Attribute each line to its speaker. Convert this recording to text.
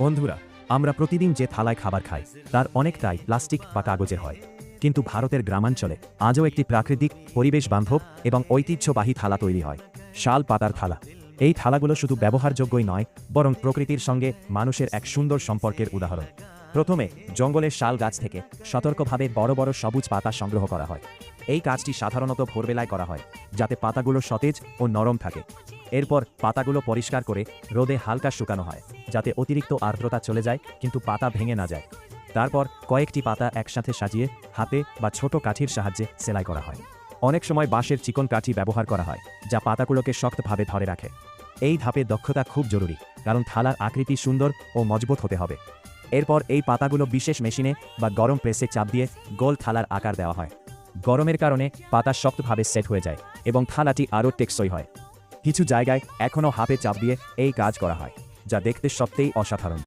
Speaker 1: বন্ধুরা, আমরা প্রতিদিন যে থালায় খাবার খাই তার অনেকটাই প্লাস্টিক বা কাগজের হয়। কিন্তু ভারতের গ্রামাঞ্চলে আজও একটি প্রাকৃতিক, পরিবেশ বান্ধব এবং ঐতিহ্যবাহী থালা তৈরি হয়, শাল পাতার থালা। এই থালাগুলো শুধু ব্যবহারযোগ্যই নয়, বরং প্রকৃতির সঙ্গে মানুষের এক সুন্দর সম্পর্কের উদাহরণ। প্রথমে জঙ্গলের শাল গাছ থেকে সতর্কভাবে বড় বড় সবুজ পাতা সংগ্রহ করা হয়। এই কাজটি সাধারণত ভোরবেলায় করা হয়, যাতে পাতাগুলো সতেজ ও নরম থাকে। এরপর পাতাগুলো পরিষ্কার করে রোদে হালকা শুকানো হয়, যাতে অতিরিক্ত আর্দ্রতা চলে যায় কিন্তু পাতা ভেঙে না যায়। তারপর কয়েকটি পাতা একসাথে সাজিয়ে হাতে বা ছোট কাঠির সাহায্যে সেলাই করা হয়। অনেক সময় বাঁশের চিকন কাঠি ব্যবহার করা হয়, যা পাতাগুলোকে শক্তভাবে ধরে রাখে। এই ধাপে দক্ষতা খুব জরুরি, কারণ থালার আকৃতি সুন্দর ও মজবুত হতে হবে। এরপর এই পাতাগুলো বিশেষ মেশিনে বা গরম প্রেসে চাপ দিয়ে গোল থালার আকার দেওয়া হয়। গরমের কারণে পাতা শক্তভাবে সেট হয়ে যায় এবং থালাটি আরও টেকসই হয়। কিছু জায়গায় এখনও হাতে চাপ দিয়ে এই কাজ করা হয়, যা দেখতে সত্যিই অসাধারণ।